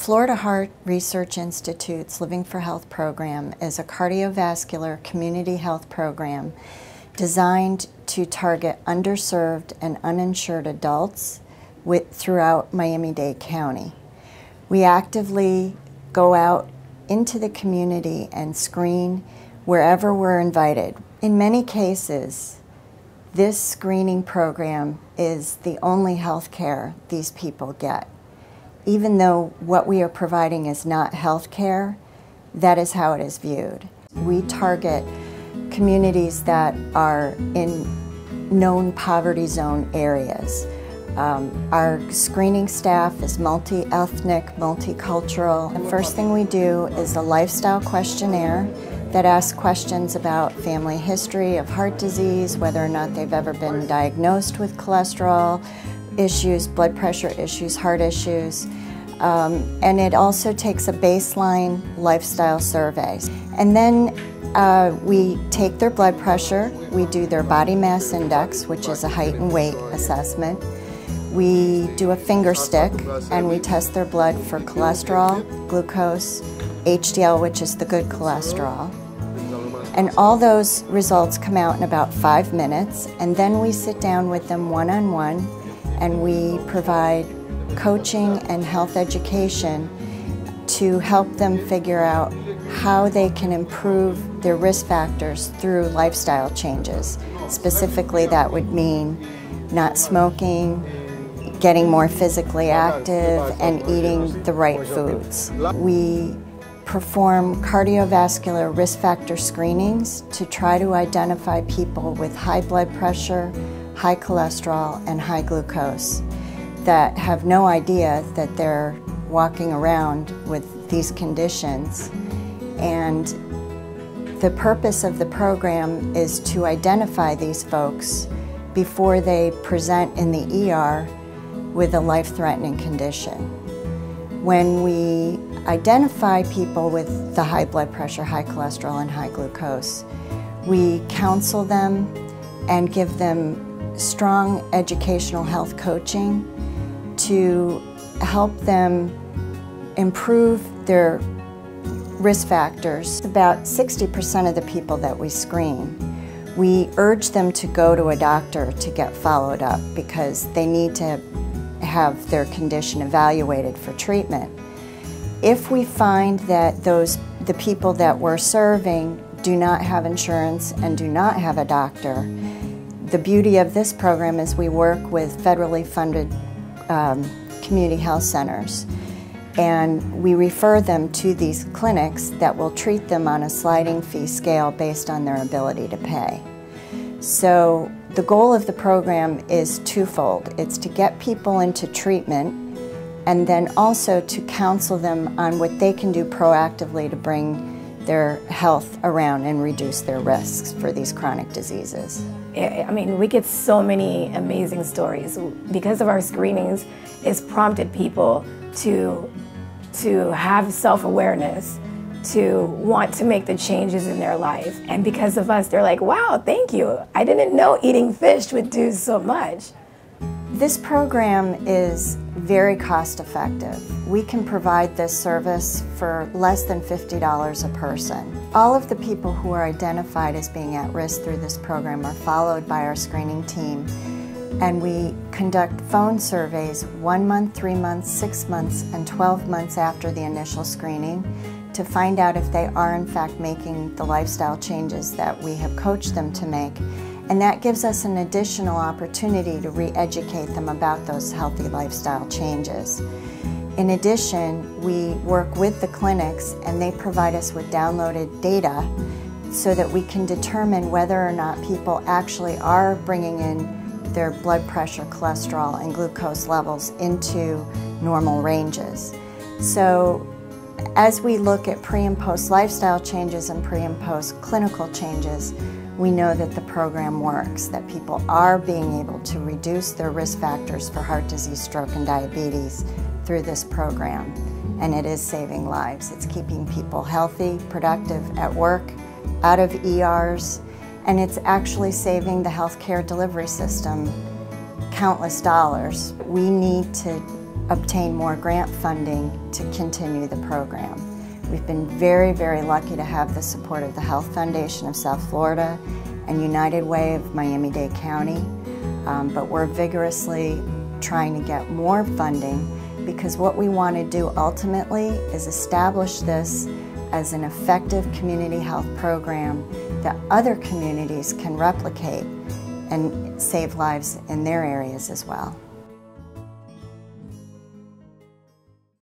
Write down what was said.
Florida Heart Research Institute's Living for Health program is a cardiovascular community health program designed to target underserved and uninsured adults throughout Miami-Dade County. We actively go out into the community and screen wherever we're invited. In many cases, this screening program is the only health care these people get. Even though what we are providing is not health care, that is how it is viewed. We target communities that are in known poverty zone areas. Our screening staff is multi-ethnic, multicultural. The first thing we do is a lifestyle questionnaire that asks questions about family history of heart disease, whether or not they've ever been diagnosed with cholesterol issues, blood pressure issues, heart issues. And it also takes a baseline lifestyle survey. And then we take their blood pressure, we do their body mass index, which is a height and weight assessment. We do a finger stick and we test their blood for cholesterol, glucose, HDL, which is the good cholesterol. And all those results come out in about 5 minutes, and then we sit down with them one-on-one and we provide coaching and health education to help them figure out how they can improve their risk factors through lifestyle changes. Specifically, that would mean not smoking, getting more physically active, and eating the right foods. We perform cardiovascular risk factor screenings to try to identify people with high blood pressure, high cholesterol, and high glucose that have no idea that they're walking around with these conditions. And the purpose of the program is to identify these folks before they present in the ER with a life-threatening condition. When we identify people with the high blood pressure, high cholesterol, and high glucose, we counsel them and give them strong educational health coaching to help them improve their risk factors. About 60% of the people that we screen, we urge them to go to a doctor to get followed up because they need to have their condition evaluated for treatment. If we find that the people that we're serving do not have insurance and do not have a doctor, the beauty of this program is we work with federally funded community health centers, and we refer them to these clinics that will treat them on a sliding fee scale based on their ability to pay. So the goal of the program is twofold. It's to get people into treatment and then also to counsel them on what they can do proactively to bring their health around and reduce their risks for these chronic diseases. I mean, we get so many amazing stories. Because of our screenings, it's prompted people to have self-awareness, to want to make the changes in their life. And because of us, they're like, wow, thank you. I didn't know eating fish would do so much. This program is very cost effective. We can provide this service for less than $50 a person. All of the people who are identified as being at risk through this program are followed by our screening team, and we conduct phone surveys 1 month, 3 months, 6 months, and 12 months after the initial screening to find out if they are in fact making the lifestyle changes that we have coached them to make. And that gives us an additional opportunity to re-educate them about those healthy lifestyle changes. In addition, we work with the clinics and they provide us with downloaded data so that we can determine whether or not people actually are bringing in their blood pressure, cholesterol, and glucose levels into normal ranges. So as we look at pre and post lifestyle changes and pre and post clinical changes, we know that the program works, that people are being able to reduce their risk factors for heart disease, stroke, and diabetes through this program. And it is saving lives. It's keeping people healthy, productive at work, out of ERs, and it's actually saving the healthcare delivery system countless dollars. We need to obtain more grant funding to continue the program. We've been very, very lucky to have the support of the Health Foundation of South Florida and United Way of Miami-Dade County, but we're vigorously trying to get more funding, because what we want to do ultimately is establish this as an effective community health program that other communities can replicate and save lives in their areas as well.